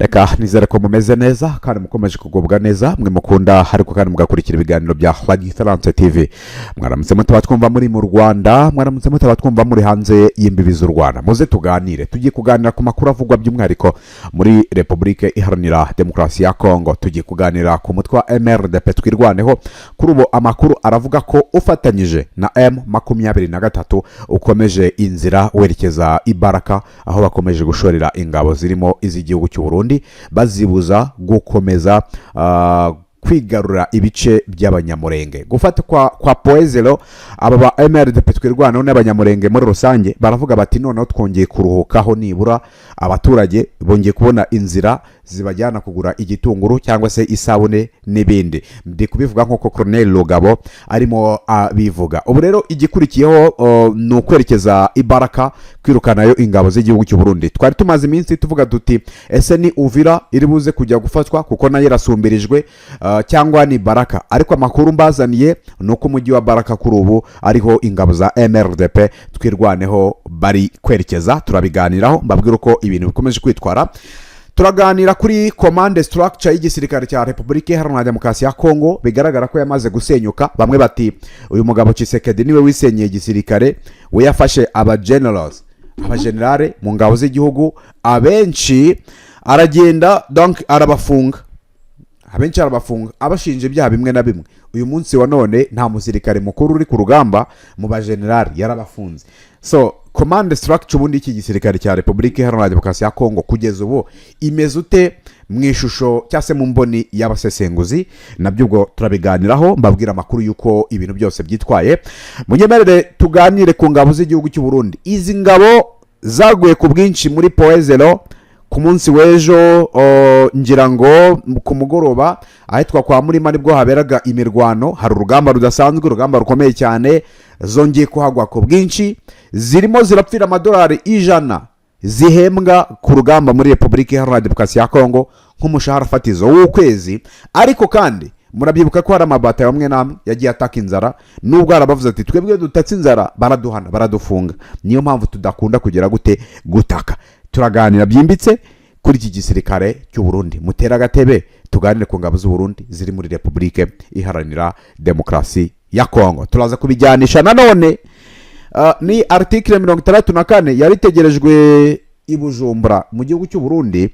Reka nizere ko mumeze neza kandi mukomeje kugubwa neza mwe mukunda ariko kandi mugakurikira ibiganiro bya Radio France TV. Mwaramutse mutaba twumva muri mu Rwanda, mwaramutse mutaba twumva muri hanze y'imbibi z'u Rwanda. Muze tuganire, tugiye kuganira ku makuru avugwa by'umwihariko muri Republique Iharanira Demokarasi ya Kongo. Tugiye kuganira ku mutwe wa MRDP twirwaneho. Kuri ubu amakuru aravuga ko ufatanyije na M23 ukomeje inzira werekeza Ibaraka, aho bakomeje gushorera ingabo zirimo iz'igihugu cy'u Burundi bazibuza gukomeza kwigarura ibice by'abanyamurenge. Gufata kwa Poezelo aba ba MRDP twirwanaho n'abanyamurenge muri rusange baravuga bati noneho twongeye kuruhukaho, nibura abaturage bongeye kubona inzira zibajyana kugura igitunguru cyangwa se isabune n'ibindi. Ndi kubivuga nk'uko Colonel Lugabo arimo bivuga. Ubu rero igikurikiyeho ni ukwerekeza Ibaraka kwirukanayo ingabo z'igihugu cy'u Burundi. Twari tumaze iminsi tuvuga duti ese ni Uvira iri buze kujya gufatwa kuko nayo irasumbirijwe cyangwa ni Baraka, ariko amakuru mbazaniye nuko umujyi wa Baraka kuri ubu ariho ingabo za MRDP twirwaneho bari kwerekeza. Turabiganiraho mbabwira uko ibintu bikomeje kwitwara. Turaganira kuri command structure y'igisirikare cya Republique Iharanira Demokarasi ya Kongo, bigaragara ko yamaze gusenyuka. Bamwe bati uyu mugabo Tshisekedi niwe wisenyeye igisirikare, we yafashe abagenerale mu ngabo z'igihugu, abenshi aragenda donc arabafunga, abenshi arabafunga abashinja ibyaha bimwe na bimwe. Uyu munsi wa none nta musirikare mukuru uri ku rugamba mu bagenerale, yarabafunze. So command structure ubundi iki gisirikare cya Republique Iharanira Demokarasi ya Kongo kugeza ubu imeze ute mu ishusho cyase mu mboni y'abasesenguzi? Nabyo ubwo turabiganiraho, mbabwira amakuru yuko ibintu byose byitwaye. Munyemerere tuganire ku ngabo z'igihugu cy'u Burundi. Izi ngabo zaguye ku bwinshi muri Poezelo ku munsi w'ejo, ngira ngo ku mugoroba ahitwa kwa Murima nibwo haberaga imirwano. Hari urugamba rudasanzwe, urugamba rukomeye cyane, zongeye kuhagwa ku bwinshi, zirimo zirapfira amadolari 100 zihembwa ku rugamba muri Republique Iharanira Demokarasi ya Kongo nk'umushahara fatizo w'ukwezi. Ariko kandi murabyibuka ko hari amabata yamwe namwe yagiye ataka inzara, nubwo arabavuze ati twebwe dutatse inzara baraduhana baradufunga. Niyo mpamvu tudakunda kugera gutaka. Turaganira byimbitse kuri iki gisirikare cy'u Burundi. Mutera agatebe tuganire ku ngabo z'u Burundi ziri muri Republique Iharanira Demokarasi ya Kongo. Turaza kubijyanisha nanone ni article 64 yaritegerejwe i Bujumbura mu gihugu cy'u Burundi.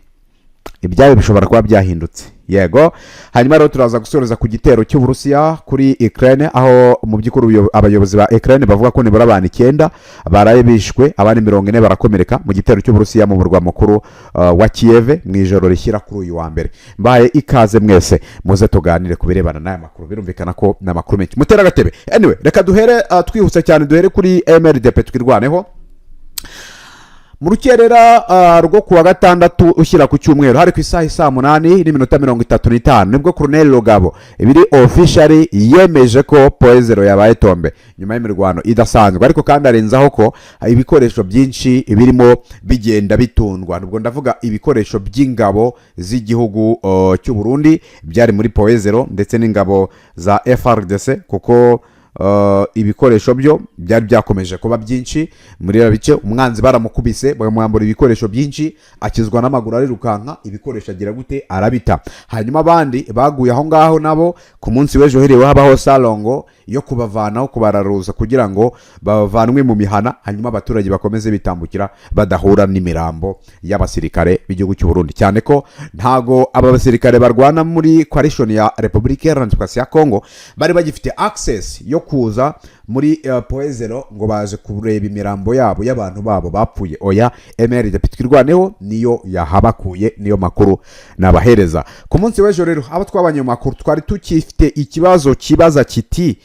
Ibyawe bishobora kuba byahindutse, yego. Hanyuma rero turaza gusoreza ku gitero cy'Uburusiya kuri Ukraine, aho mu by'ukuri abayobozi ba Ukraine bavuga ko nibura abantu 9 baraye bishwe, abandi 40 barakomereka mu gitero cy'Uburusiya mu murwa mukuru wa Kiev mu ijoro rishyira kuri uyu wa mbere. Mbaye ikaze mwese muze tuganire kubirebana n'aya makuru. Birumvikana ko na makuru menshi. Mutera agatebe. Anyway, reka duhere twihuse cyane, duhere kuri MRDP twirwaneho. Mu rukerera rwo kuwa gatandatu ushyira ku cyumweru hari ku isaha 8:35 nibwo Colonel Lugabo ibiri officially yemeje ko Poezelo yabaye tombe nyuma y'imirwano idasanzwe. Ariko kandi arenzaho ko ibikoresho byinshi birimo bigenda bitundwa. Nubwo ndavuga ibikoresho by'ingabo z'igihugu cy'u Burundi byari muri Poezelo ndetse n'ingabo za FARDC, kuko ibikoresho byo byari byakomeje kuba byinshi muri bice. Umwanzi baramukubise bamwambura ibikoresho byinshi, akizwa n'amaguru arirukanka, ibikoresho agira gute arabita. Hanyuma abandi baguye aho ngaho nabo ku munsi w'ejo herewe habaho salongo yo kubavanaho, kubararuza kugira ngo bavanwe mu mihana, hanyuma abaturage bakomeze bitambukira badahura n'imirambo y'abasirikare b'igihugu cy'u Burundi. Cyane ko ntago aba basirikare barwana muri coalition ya Republique Iharanira Demokarasi ya Kongo bari bagifite access yo kuza muri Poezelo ngo baje kureba imirambo yabo y'abantu babo bapfuye. Oya, MRDP twirwaneho niyo yahabakuye, niyo makuru nabahereza. Ku munsi w'ejo rero abo twabanye mu makuru twari tukifite ikibazo kibaza kiti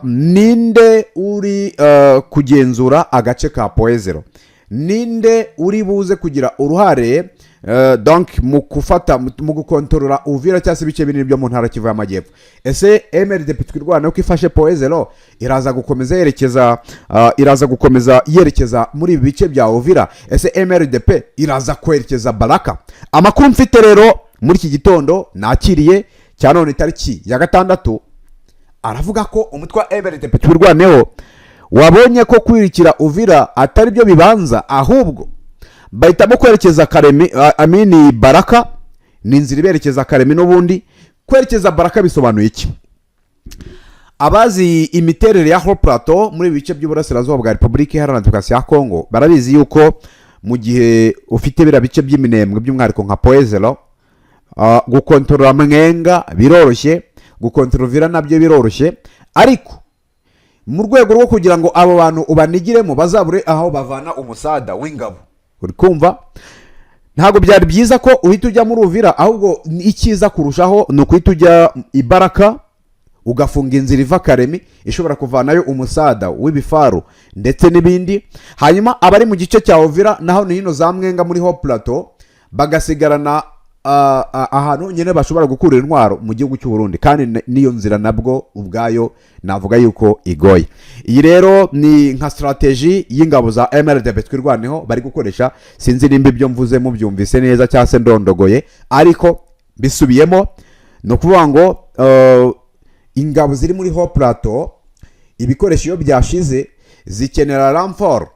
ninde uri kugenzura agace ka Poezelo, ninde uri buze kugira uruhare donc mu kufata mu gukontorora Uvira cyase bice binini byo mu ntara Kivu y'Amajyepfo. Ese MRDP twirwana ko ifashe Poezelo iraza gukomeza yerekeza muri ibi bice bya Uvira? Ese MRDP iraza kwerekeza Baraka? Amakuru mfite rero muri iki gitondo nakiriye cya none tariki ya 6 aravuga ko umutwe wa MRDP twirwaneho wabonye ko kwirikira Uvira atari byo bibanza, ahubwo bahitamo kwerekeza Karemi, amini Baraka ni inzira iberekeza Karemi. n'ubundi kwerekeza Baraka bisobanuye iki? Abazi imiterere ya Haut Plateau muri bice by'uburasirazuba bwa Repubulika Iharanira Demokarasi ya Kongo barabizi yuko mu gihe ufite bira bice by'iminembwe by'umwihariko nka Poezelo, gukontorora Mwenga biroroshye, gukontorora nabyo biroroshye, ariko mu rwego rwo kugira ngo abo bantu ubanigiremo bazabure aho bavana umusada w'ingabo, uri kumva, ntabwo byari byiza ko uhita ujya muri Uvira, ahubwo icyiza kurushaho ni ukuhita ujya Ibaraka ugafunga inzira iva Karemi ishobora kuvanayo umusada w'ibifaru ndetse n'ibindi, hanyuma abari mu gice cya Uvira naho ni hino za Mwenga muri Haut Plateau bagasigarana ahantu nyine bashobora gukurira intwaro mu gihugu cy'u Burundi, kandi niyo nzira nabwo ubwayo navuga yuko igoye. Iyi rero ni nka strategy y'ingabo za MRDP twirwaneho bari gukoresha, sinzi nimba ibyo mvuze mu byumvise neza cyangwa se ndondogoye, ariko bisubiyemo no kuvuga ngo ingabo ziri muri Haut Plateau ibikoresho iyo byashize zikenera renfort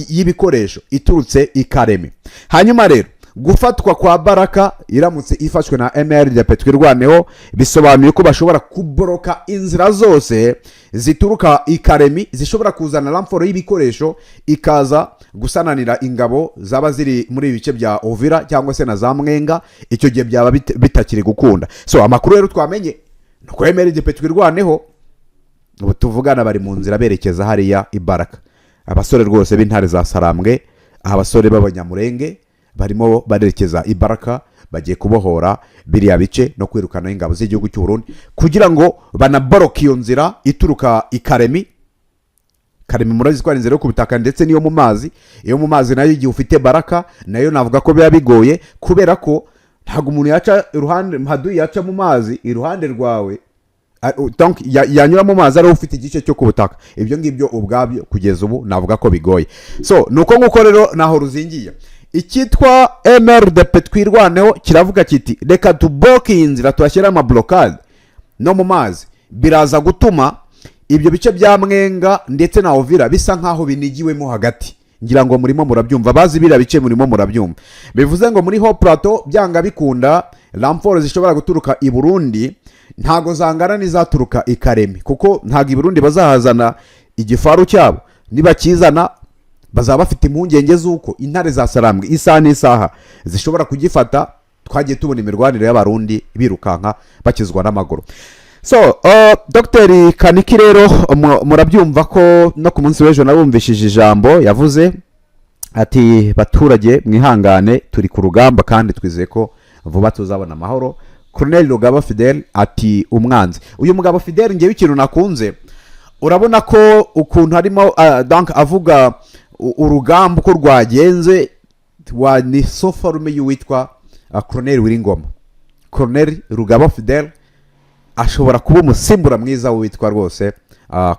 y'ibikoresho iturutse i Karemi. Hanyuma rero gufatwa kwa Baraka iramutse ifashwe na MRDP twirwaneho bisobanuye ko bashobora kuboroka inzira zose zituruka i Karemi zishobora kuzana renfort y'ibikoresho ikaza gusananira ingabo zaba ziri muri bice bya Uvira cyangwa se na za Mwenga. Icyo gihe byaba bitakiri gukunda. So amakuru rero twamenye nuko MRDP twirwaneho ubu tuvugana bari mu nzira berekeza hariya Ibaraka. Abasore rwose b'intare za Sarambwe, abasore b'abanyamurenge barimo barerekeza Ibaraka, bagiye kubohora biriya bice no kwirukana ingabo z'igihugu cy'u Burundi kugira ngo banaboroke iyo nzira ituruka i Karemi. Karemi murazi ko ari inzira yo ku butaka ndetse niyo mu mazi. Iyo mu mazi nayo igihe ufite Baraka nayo navuga ko biba bigoye, kubera ko ntabwo umuntu yaca iruhande Maduyi yaca mu mazi iruhande rwawe, donc yanyura mu mazi ari ufite igice cyo ku butaka. Ibyo ngibyo ubwabyo kugeza ubu navuga ko bigoye. So nuko nguko rero naho ruzingiye. Icyitwa MRDP twirwaneho kiravuga kiti reka tuboke iyi nzira tuhashyira amablokade no mu mazi, biraza gutuma ibyo bice bya Mwenga ndetse na Uvira bisa nkaho binigiwemo hagati. Ngira ngo murimo murabyumva, bazi bira bice murimo murabyumva. Bivuze ngo muri Haut Plateau byanga bikunda renfort zishobora guturuka i Burundi ntago zangana n'izaturuka i Karemi, kuko ntago i Burundi bazahazana igifaru cyabo. Niba kizana bazaba bafite impungenge z'uko intare za Sarambwe isaha n'isaha zishobora kugifata. Twagiye tubona imirwanire y'abarundi birukanka bakizwa n'amaguru. So Dr. Kaniki rero murabyumva ko no ku munsi w'ejo nabumvishije ijambo yavuze ati baturage mwihangane turi ku rugamba kandi twizeye ko vuba tuzabona amahoro. Colonel Rugaba Fidel ati umwanzi. Uyu mugabo Fidel ngewe ikintu nakunze, urabona ko ukuntu harimo donc avuga urugamba uko rwagenze wa ni sofarume y'uwitwa Colonel Wiringoma. Colonel Rugaba Fidel ashobora kuba umusimbura mwiza witwa rwose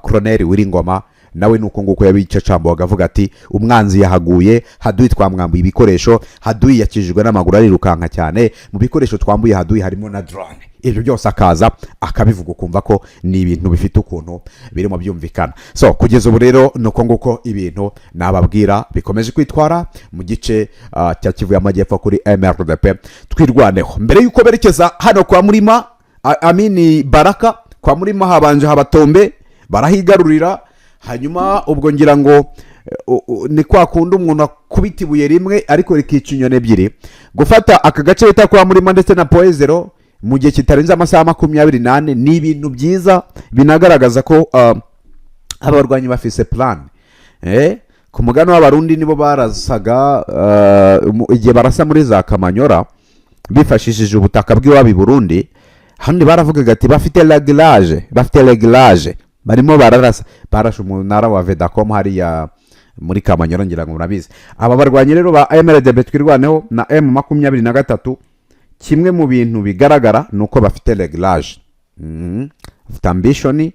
Colonel Wiringoma. Nawe nuko nguko yabicacambo agavuga ati umwanzi yahaguye, Haduyi twamwambuye ibikoresho, Haduyi yakijijwe n'amaguru arirukanka cyane, mu bikoresho twambuye Haduyi harimo na drone. Ibyo byose akaza akabivuga ukumva ko ni ibintu bifite ukuntu birimo byumvikana. So kugeza ubu rero nuko nguko ibintu nababwira bikomeje kwitwara mu gice cya Kivu y'Amajyepfo kuri MRDP twirwaneho. Mbere yuko berekeza hano kwa Murima amini Baraka, kwa Murima habanje Habatombe barahigarurira. Hanyuma ubwo ngira ngo ni kwa kundi umuntu akubita ibuye rimwe ariko rikica inyoni ebyiri. Gufata aka gace bita kwa Murima ndetse na Poezero mu gihe kitarenze amasaha 24 ni ibintu byiza binagaragaza ko abarwanyi bafise plan. Ku mugano w'abarundi nibo barasaga igihe barasa muri za Kamanyora bifashishije ubutaka bw'iwabo i Burundi. Handi baravugaga ati bafite reglage barimo barashe umunara wa Vedacom hariya muri Kamanyora, ngira ngo murabizi. Aba barwanyi rero ba MRDP twirwaneho na M23 kimwe mu bintu bigaragara nuko bafite reglage, bafite ambition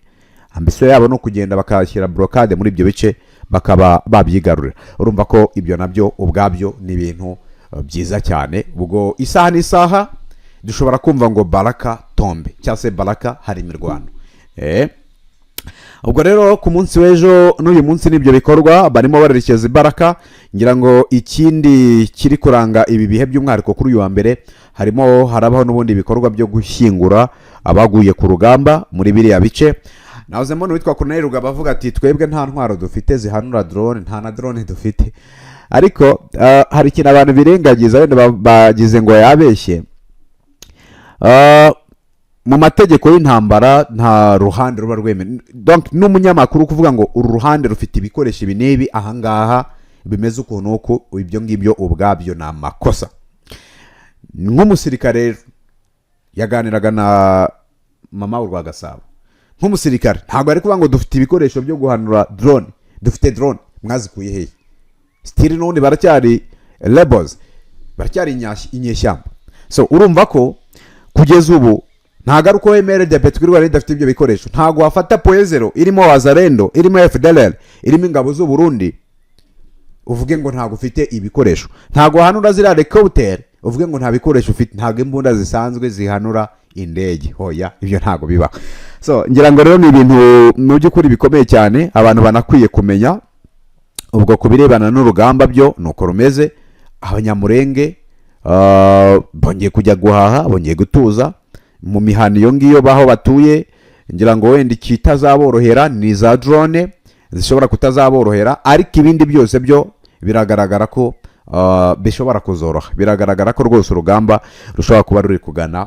yabo no kugenda bakashyira blockade muri ibyo bice bakaba babyigarurira. Urumva ko ibyo nabyo ubwabyo ni ibintu byiza cyane. Ubwo isaha n'isaha dushobora kumva ngo Baraka tombe cyangwa se Baraka hari imirwano. ubwo rero ku munsi w'ejo n'uyu munsi n'ibyo bikorwa barimo barerekeza ibaraka. ngira ngo ikindi kiri kuranga ibi bihe by'umwihariko kuri uyu wa mbere harabaho n'ubundi bikorwa byo gushyingura abaguye ku rugamba muri biriya bice. nahoze mbona witwa Colonel Rugaba avuga ati twebwe nta ntwaro dufite zihanura drone, nta na drone dufite. ariko hari ikintu abantu birengagiza wenda bagize ngo yabeshye. mu mategeko y'intambara nta ruhande ruba rwemewe. donc n'umunyamakuru kuvuga ngo uru ruhande rufite ibikoresho ibi n'ibi ahangaha bimeze ukuntu uku, ibyo ngibyo ubwabyo ni amakosa. nk'umusirikare yaganiraga na mama w'u Rwagasabo, nk'umusirikare ntabwo ari kuvuga ngo dufite ibikoresho byo guhanura drone, dufite drone mwazikuye hehe? still n'ubundi baracyari rebels, baracyari inyeshyamba. so urumva ko kugeza ubu ntabwo ari uko wemere depite kuri Rwanda idafite ibyo bikoresho. ntabwo wafata poezero irimo wazarendo, irimo FDLR, irimo ingabo z'u Burundi uvuge ngo ntabwo ufite ibikoresho. ntabwo wahanura ziriya helicopter uvuge ngo nta bikoresho ufite. ntabwo imbunda zisanzwe zihanura indege, hoya ibyo ntabwo biba. so ngira ngo rero ni ibintu mu by'ukuri bikomeye cyane abantu banakwiye kumenya. ubwo ku birebana n'urugamba byo nuko rumeze. abanyamurenge bongeye kujya guhaha, bongeye gutuza mu mihana iyo ngiyo baho batuye. ngira ngo wenda ikitazaborohera ni za drone zishobora kutazaborohera, ariko ibindi byose byo biragaragara ko bishobora kuzoroha. biragaragara ko rwose urugamba rushobora kuba ruri kugana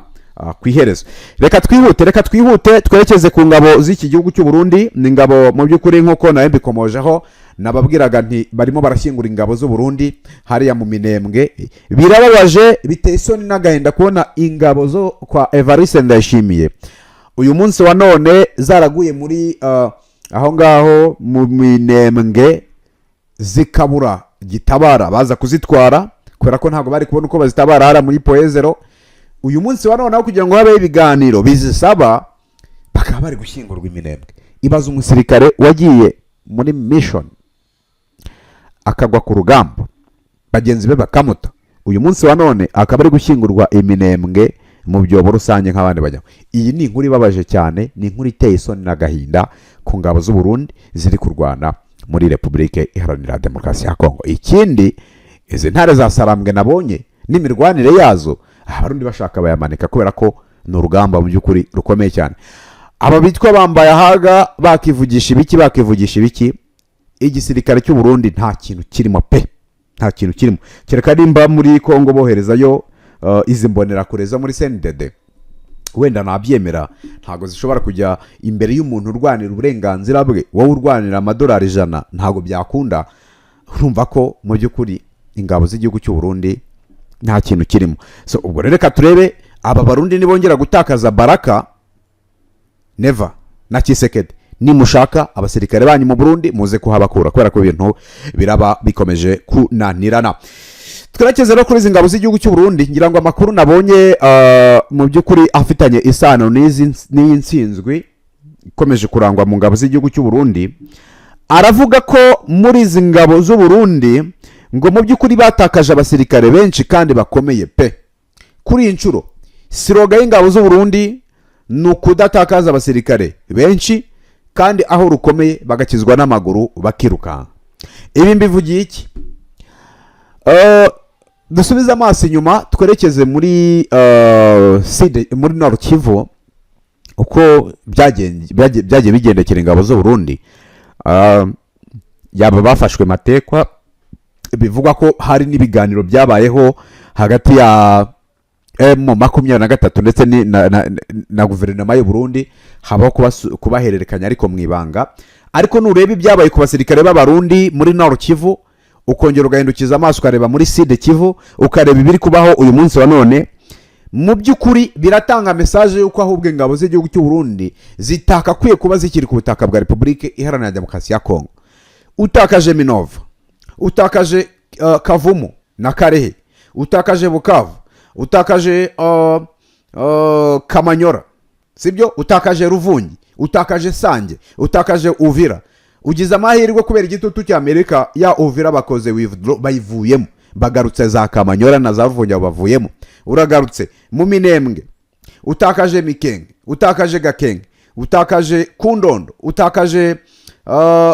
ku iherezo. reka twihute twerekeze ku ngabo z'iki gihugu cy'u Burundi. ni ingabo mu by'ukuri nk'uko nawe mbikomojeho nababwiraga nti barimo barashyingura ingabo z'u Burundi hariya mu Minembwe. birababaje, biteye isoni n'agahinda kubona ingabo zo kwa Evariste Ndayishimiye uyu munsi wa none zaraguye muri aho ngaho mu Minembwe zikabura gitabara baza kuzitwara kubera ko ntabwo bari kubona uko bazitabara hara muri poezero. uyu munsi wa none kugira ngo habeho ibiganiro bizisaba bakaba bari gushyingurwa Minembwe. ibaza umusirikare wagiye muri mission akagwa ku rugamba bagenzi be bakamuta, uyu munsi wa none akaba ari gushyingurwa Minembwe mu byobo rusange nk'abandi bajya. iyi ni inkuru ibabaje cyane, ni inkuru iteye isoni n'agahinda ku ngabo z'u Burundi ziri kurwana muri Repubulika Iharanira Demokarasi ya Kongo. ikindi izi ntare za Sarambwe nabonye n'imirwanire yazo abarundi bashaka bayamanika kubera ko ni urugamba mu by'ukuri rukomeye cyane. aba bitwa bambaye ahaga bakivugisha ibiki. igisirikare cy'u Burundi nta kintu kirimo pe, nta kintu kirimo, kereka nimba muri Kongo boherezayo izi mbonera kureza muri CNDD wenda nabyemera. ntago zishobora kujya imbere y'umuntu urwanira uburenganzira bwe, wowe urwanira amadolari 100 ntago byakunda. urumva ko mu by'ukuri ingabo z'igihugu cy'u Burundi nta kintu kirimo. so ubwo reka turebe aba barundi nibongera gutakaza Baraka Neva na Kisekedi, nimushaka abasirikare banyu mu Burundi muze kuhabakura kubera ko ibintu biraba bikomeje kunanirana. twerekeze no kuri izi ngabo z'igihugu cy'u Burundi. ngira ngo amakuru nabonye mu by'ukuri afitanye isano n'iy'insinzwi ikomeje kurangwa mu ngabo z'igihugu cy'u Burundi, aravuga ko muri izi ngabo z'u Burundi ngo mu by'ukuri batakaje abasirikare benshi kandi bakomeye pe. kuri iyi nshuro siroga y'ingabo z'u Burundi ni ukudatakaza abasirikare benshi kandi aho rukomeye bagakizwa n'amaguru bakirukanka. ibi mbivugiye iki? dusubize amaso inyuma twerekeze muri muri Nord Kivu uko byagiye bigendekera ingabo z'u Burundi. yaba bafashwe matekwa, bivugwa ko hari n'ibiganiro byabayeho hagati ya M23 ndetse na guverinoma y'u Burundi, habaho kubahererekanya ariko mu ibanga. ariko nureba ibyabaye ku basirikare b'abarundi muri Nord Kivu ukongera ugahindukiza amaso ukareba muri Sud Kivu ukareba ibiri kubaho uyu munsi wa none, mu by'ukuri biratanga message yuko ahubwo ingabo z'igihugu cy'u Burundi zitakakwiye kuba zikiri ku butaka bwa Repubulika Iharanira Demokarasi ya Kongo. utakaje Minova, utakaje Kavumu na Karehe, utakaje Bukavu, utakaje Kamanyora, sibyo, utakaje Ruvungi, utakaje Sange, utakaje Uvira. ugize amahirwe kubera igitutu cy'Amerika ya Uvira bakoze withdraw bayivuyemo, bagarutse za Kamanyora na za Ruvungi bavuyemo. uragarutse mu Minembwe, utakaje Mikenge, utakaje Gakenge, utakaje Kundondo, utakaje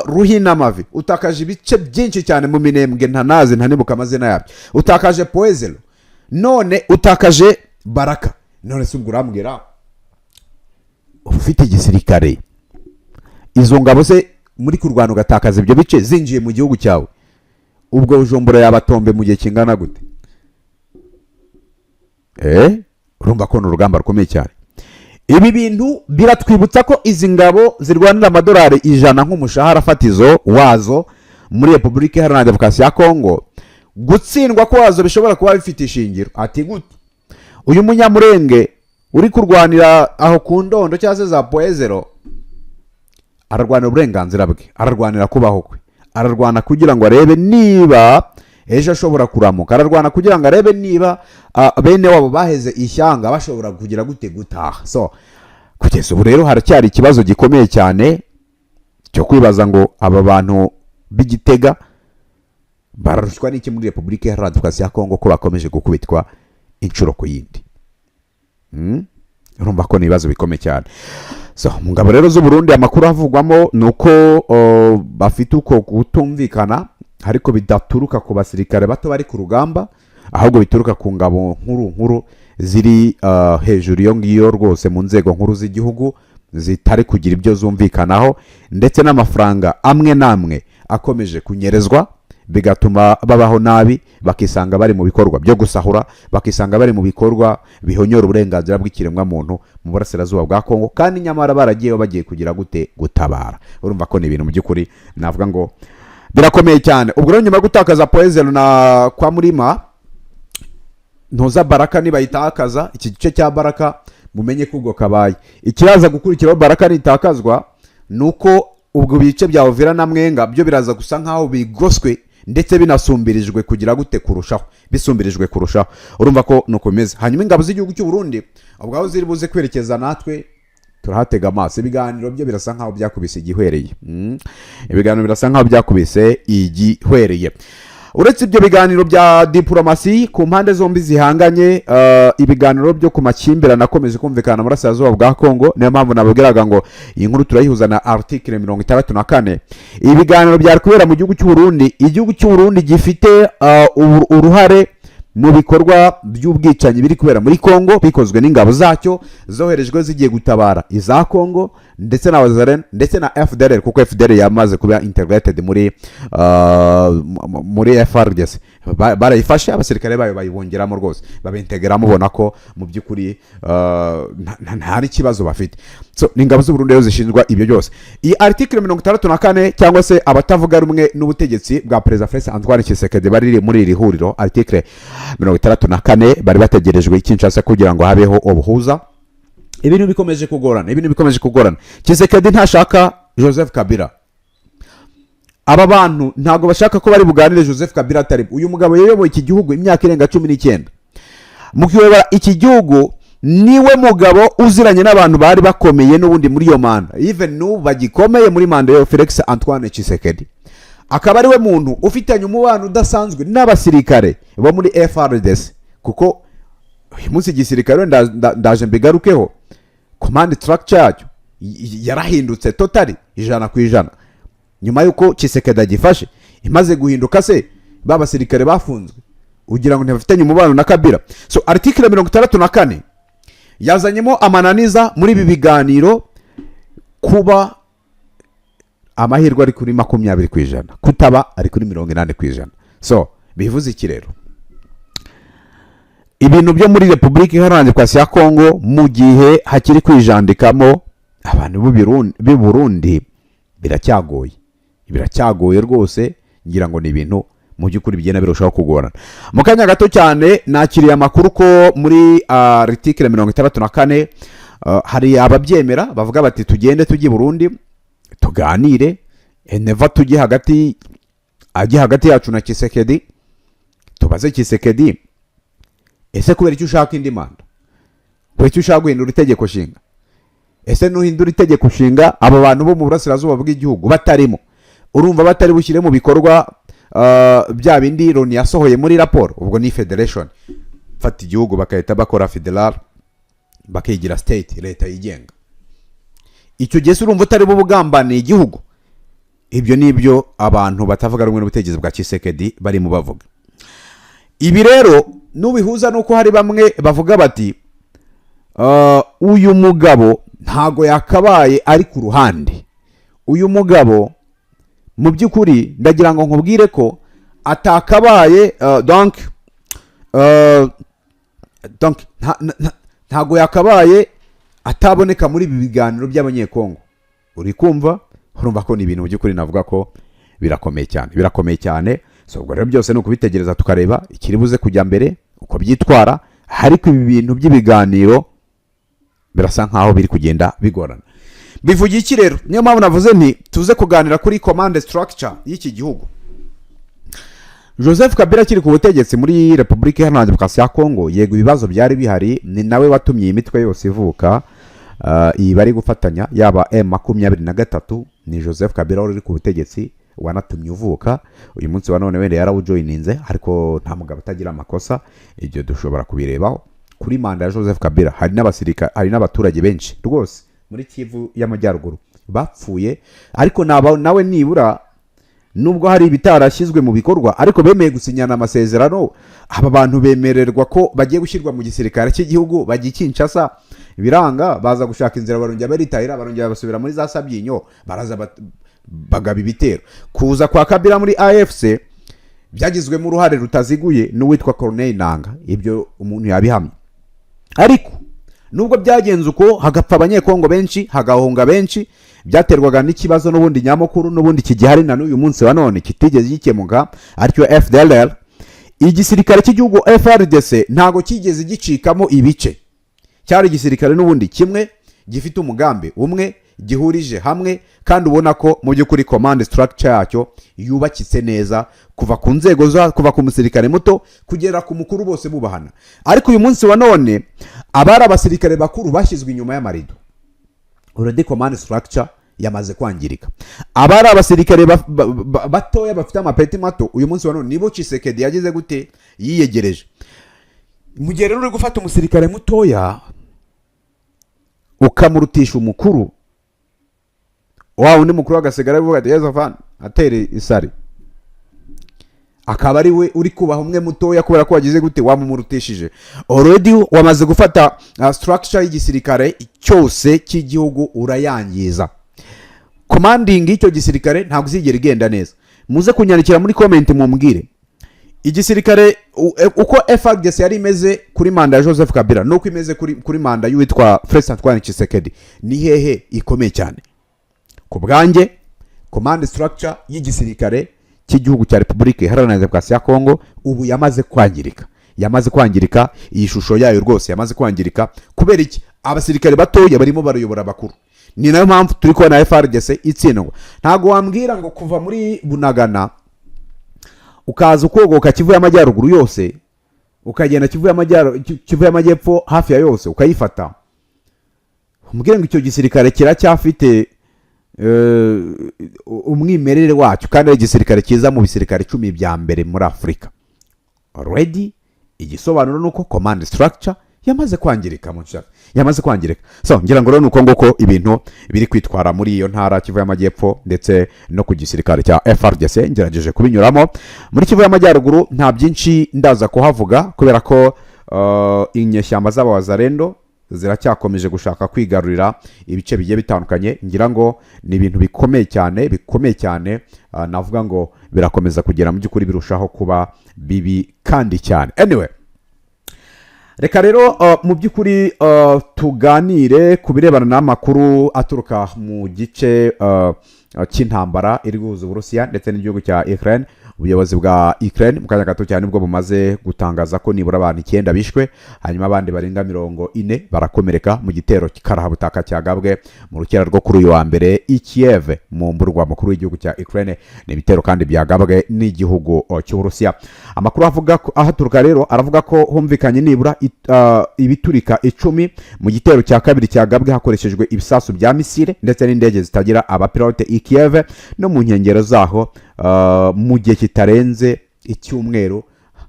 Ruhinamavi, utakaje ibice byinshi cyane mu Minembwe ntanazi ntanibuka amazina yabyo, utakaje Poezelo, none utakaje Baraka. None se ubwo urambwira ufite igisirikare, izo ngabo se muri kurwana ugatakaza ibyo bice zinjiye mu gihugu cyawe, ubwo Bujumbura yabatombe mu gihe kingana gute? Urumva ko n'urugamba rukomeye cyane. Ibi bintu biratwibutsa ko izi ngabo zirwanira amadolari 100 nk'umushahara fatizo wazo muri Repubulika Iharanira Demokarasi ya Kongo, gutsindwa kwazo bishobora kuba bifite ishingiro. Ati gute? Uyu munyamurenge uri kurwanira aho ku Ndondo cyangwa za Poezero ararwanira uburenganzira bwe, ararwanira kubaho kwe, ararwana kugira ngo arebe niba ejo ashobora kuramuka, ararwana kugira ngo arebe niba bene wabo baheze ishyanga bashobora kugira gute gutaha. So kugeza ubu rero haracyari ikibazo gikomeye cyane cyo kwibaza ngo aba bantu b'Igitega bararushwa n'iki muri Repubulika Iharanira Demokarasi ya Kongo ko bakomeje gukubitwa inshuro ku yindi. Urumva ko nibazo bikomeye cyane. So mu ngabo rero z'u Burundi amakuru avugwamo nuko bafite uko gutumvikana, ariko bidaturuka ku basirikare bato bari ku rugamba, ahubwo bituruka ku ngabo nkuru ziri hejuru yo ngiyo rwose mu nzego nkuru z'igihugu zitari kugira ibyo zumvikanaho, ndetse n'amafaranga amwe namwe akomeje kunyerezwa bigatuma babaho nabi, bakisanga bari mu bikorwa byo gusahura, bakisanga bari mu bikorwa bihonyora uburenganzira bw'ikiremwa muntu mu burasirazuba bwa Kongo, kandi nyamara bagiye kugira gute gutabara. Urumva ko ni ibintu mu by'ukuri navuga ngo birakomeye cyane. Ubwo rero nyuma yo gutakaza Poezelo na kwa Murima, ntuza Baraka nibayitakaza, iki gice cya Baraka mumenye ko ubwo kabaye ikiraza gukurikiraho. Baraka nitakazwa nuko ubwo bice bya Uvira na Mwenga byo biraza gusa nkaho bigoswe ndetse binasumbirijwe kugira gute kurushaho, bisumbirijwe kurushaho. Urumva ko nukomeza. Hanyuma ingabo z'igihugu cy'u Burundi ubwo aho ziri buze kwerekeza natwe turahatega amaso. Ibiganiro byo birasa nkaho byakubise igihwereye. Ibiganiro birasa nkaho byakubise igihwereye. Uretse ibyo biganiro bya diplomasi ku mpande zombi zihanganye, ibiganiro byo ku makimbirane akomeje kumvikana muri Burasirazuba bwa Kongo, niyo mpamvu nababwiraga ngo iyi nkuru turayihuza na article 64. Ibiganiro byari kubera mu gihugu cy'u Burundi. Igihugu cy'u Burundi gifite uruhare mu bikorwa by'ubwicanyi biri kubera muri Kongo, bikozwe n'ingabo zacyo zoherejwe zigiye gutabara iza Kongo, ndetse na Wazaren ndetse na FDLR, kuko FDLR yamaze kuba integrated muri FARDC. Barayifashe, abasirikare bayo bayibongeramo rwose, babintegeramo, ubona ko mu by'ukuri nta n'ikibazo bafite. So n'ingabo z'u Burundi zishinzwa ibyo byose. Iyi article 64 cyangwa se abatavuga rumwe n'ubutegetsi bwa President Felix Antoine Tshisekedi bari muri iri huriro, article 64 bari bategerejwe i Kinshasa kugira ngo habeho ubuhuza. Ibintu bikomeje kugorana. Tshisekedi ntashaka Joseph Kabila. Aba bantu ntago bashaka ko bari buganire Joseph Kabila atari. Uyu mugabo yayoboye iki gihugu imyaka irenga 19. Mu kuyobora iki gihugu niwe mugabo uziranye n'abantu bari bakomeye n'ubundi muri iyo manda, even n'ubu bagikomeye muri manda ya Felix Antoine Tshisekedi. Akaba ariwe muntu ufitanye umubano udasanzwe n'abasirikare bo muri FARDC, kuko uyu munsi igisirikare ndaje mbigarukeho, command structure yarahindutse totally 100%. Nyuma yuko Tshisekedi agifashe, imaze guhinduka se babasirikare bafunzwe ugira ngo ntibafitanye umubano na Kabila. So article 64 yazanyemo amananiza muri ibi biganiro, kuba amahirwe ari kuri 20%, kutaba ari kuri 80%. So bivuze iki rero? Ibintu byo muri Repubulika Iharanira Demokarasi ya Kongo mu gihe hakiri kwijandikamo abantu b'u Burundi biracyagoye rwose, ngira ngo ni ibintu mu by'ukuri bigenda birushaho kugorana. Mu kanya gato cyane nakiriye amakuru ko muri article 64 hari ababyemera bavuga bati tugende tujye Burundi tuganire, neva tujye hagati yacu na Tshisekedi, tubaze Tshisekedi ese kubera icyo ushaka indi manda, kubera icyo ushaka guhindura itegeko nshinga, ese nuhindura itegeko nshinga aba bantu bo mu burasirazuba bw'igihugu batarimo, urumva batari bushyire mu bikorwa bya bindi Loni yasohoye muri raporo? Ubwo ni federation, fata igihugu bakahita bakora federal bakigira state, leta yigenga. icyo gihe urumva utari bo bugambaniye igihugu. Ibyo nibyo abantu batavuga rumwe n'ubutegetsi bwa Tshisekedi bari mu bavuga. Ibi rero nubihuza nuko hari bamwe bavuga bati uyu mugabo ntago yakabaye ari ku ruhande. Uyu mugabo mu by'ukuri ndagira ngo nkubwire ko atakabaye donc ntago yakabaye ataboneka muri ibi biganiro by'abanyekongo. Uri kumva? Urumva ko ni ibintu by'ukuri navuga ko birakomeye cyane. So ubwo rero byose ni ukubitegereza tukareba ikiri buze kujya mbere uko byitwara, ariko ibi bintu by'ibiganiro birasa nkaho biri kugenda bigorana. Bivugiye iki rero? Niyo mpamvu navuze nti tuze kuganira kuri command structure y'iki gihugu. Joseph Kabila kiri ku butegetsi muri Republika Iharanira Demokarasi ya Kongo, yego ibibazo byari bihari, ni nawe watumye imitwe yose ivuka. Iyi bari gufatanya yaba M23, ni Joseph Kabila uri ku butegetsi wanatumye uvuka. Uyu munsi wa none wende yarawujoyininze, ariko nta mugabo utagira amakosa. Ibyo dushobora kubirebaho kuri manda ya Joseph Kabila. Hari n'abasirika, hari n'abaturage benshi rwose muri Kivu y'Amajyaruguru bapfuye, ariko nawe nibura nubwo hari ibitarashyizwe mu bikorwa, ariko bemeye gusinyana amasezerano. Aba bantu bemererwa ko bagiye gushyirwa mu gisirikare cy'igihugu, bagiye Kinshasa, biranga baza gushaka inzira, barongera baritahira, barongera basubira muri za Sabyinyo, baraza bagaba ibitero. Kuza kwa Kabila muri AFC byagizwemo uruhare rutaziguye n'uwitwa Corneille Nangaa, ibyo umuntu yabihamye. Ariko nubwo byagenze uko hagapfa abanyekongo benshi, hagahunga benshi, byaterwaga n'ikibazo n'ubundi nyamukuru, n'ubundi kigihari na n'uyu munsi wa none kitigeze gikemuka, aricyo FDLR. Igisirikare cy'igihugu FARDC ntago kigeze gicikamo ibice. Cyari igisirikare n'ubundi kimwe gifite umugambi umwe, gihurije hamwe, kandi ubona ko mu by'ukuri command structure yacyo yubakitse neza, kuva ku nzego kuva ku musirikare muto kugera ku mukuru bose bubahana. Ariko uyu munsi wa none abari abasirikare bakuru bashyizwe inyuma y'amarido. Already command structure yamaze kwangirika. Abari abasirikare batoya bafite amapeti mato, uyu munsi wa none nibo Tshisekedi yagize gute yiyegereje. Mu gihe rero uri gufata umusirikare mutoya ukamurutisha umukuru, wawe undi mukuru agasigara avuga ati yezo fan atere isari, akaba ari we uri kubaha umwe mutoya kubera ko wagize gute wamumurutishije. Already wamaze gufata structure y'igisirikare cyose cy'igihugu urayangiza. Commanding icyo gisirikare ntabwo uzigera igenda neza. Muze kunyandikira muri comment mumbwire igisirikare uko FARDC yari imeze kuri manda ya Joseph Kabila nuko imeze kuri manda y'uwitwa Felix Antoine Tshisekedi, ni hehe ikomeye cyane. Ku bwanjye command structure y'igisirikare cy'igihugu cya Republika Iharanira Demokarasi ya Kongo ubu yamaze kwangirika, iyi shusho yayo rwose yamaze kwangirika. Kubera iki? Abasirikare batoya barimo barayobora bakuru. Ni nayo mpamvu turi kubona FARDC itsindwa. Ntago wambwira ngo kuva muri Bunagana ukaza ukogoka Kivu y'Amajyaruguru yose, ukagenda Kivu y'Amajyepfo hafi ya yose ukayifata, umbwire ngo icyo gisirikare kiracyafite umwimerere wacyo, kandi ari igisirikare kiza mu bisirikare 10 bya mbere muri Afrika. Already igisobanuro nuko command structure yamaze kwangirika yamaze kwangirika. So ngira ngo rero nuko ngoko ibintu biri kwitwara muri iyo ntara Kivu y'Amajyepfo ndetse no ku gisirikare cya FARDC. Ngerageje kubinyuramo. Muri Kivu y'Amajyaruguru nta byinshi ndaza kuhavuga kubera ko inyeshyamba z'abawazarendo ziracyakomeje gushaka kwigarurira ibice bigiye bitandukanye. Ngira ngo ni ibintu bikomeye cyane, navuga ngo birakomeza kugera mu by'ukuri birushaho kuba bibi kandi cyane. Anyway, reka rero mu by'ukuri tuganire ku birebana n'amakuru aturuka mu gice cy'intambara iri guhuza Uburusiya ndetse n'igihugu cya Ukraine. Ubuyobozi bwa Ukraine mu kanya gato cyane ubwo bumaze gutangaza ko nibura abantu 9 bishwe, hanyuma abandi barenga 40 barakomereka mu gitero karahabutaka cyagabwe mu rukera rwo kuri uyu wa mbere i Kiev mu mburwa mukuru w'igihugu cya Ukraine. Ni ibitero kandi byagabwe n'igihugu cy'Uburusiya. Amakuru avuga ahaturuka rero aravuga ko humvikanye nibura ibiturika 10 mu gitero cya kabiri cyagabwe hakoreshejwe ibisasu bya misile ndetse n'indege zitagira abapilote i Kiev no mu nkengero zaho mu gihe kitarenze icyumweru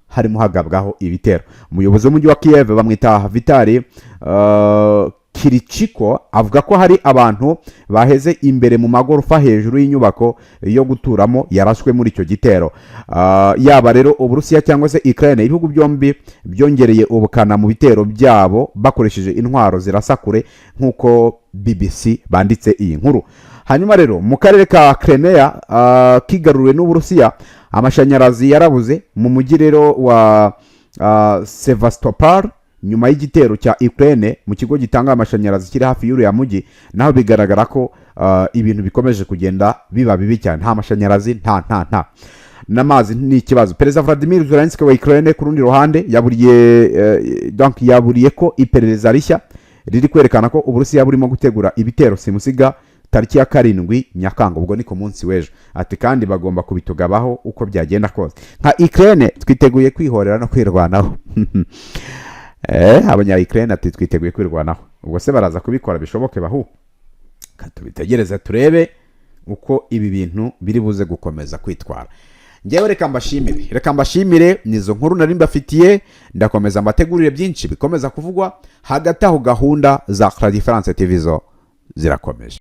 harimo hagabwaho ibitero. Umuyobozi w'umujyi wa Kiev bamwita Vitali Kirichiko avuga ko hari abantu baheze imbere mu magorofa hejuru y'inyubako yo guturamo yarashwe muri icyo gitero. Yaba rero Uburusiya cyangwa se Ukraine, ibihugu byombi byongereye ubukana mu bitero byabo bakoresheje intwaro zirasakure nk'uko BBC banditse iyi nkuru. Hanyuma rero mu karere ka Crimea kigaruriwe n'Uburusiya, amashanyarazi yarabuze mu mujyi rero wa Sevastopol nyuma y'igitero cya Ukraine mu kigo gitanga amashanyarazi kiri hafi y'uriya mujyi. Naho bigaragara ko ibintu bikomeje kugenda biba bibi cyane, nta mashanyarazi, nta n'amazi ni ikibazo. Perezida Vladimir Zelensky wa Ukraine ku rundi ruhande yaburiye ko iperereza rishya riri kwerekana ko Uburusiya burimo gutegura ibitero simusiga tariki ya 7 Nyakanga, ubwo ni ku munsi w'ejo. Ati kandi bagomba kubitugabaho uko byagenda kose. Nka Ukraine twiteguye kwihorera no kwirwanaho. Abanya Ukraine ati twiteguye kwirwanaho. Ubwo se baraza kubikora bishoboke bahu? Katubitegereza turebe uko ibi bintu biri buze gukomeza kwitwara. Ngewe reka mbashimire nizo nkuru nari mbafitiye. Ndakomeza mbategurire byinshi bikomeza kuvugwa. Hagati aho gahunda za Radio France TV zo zirakomeje.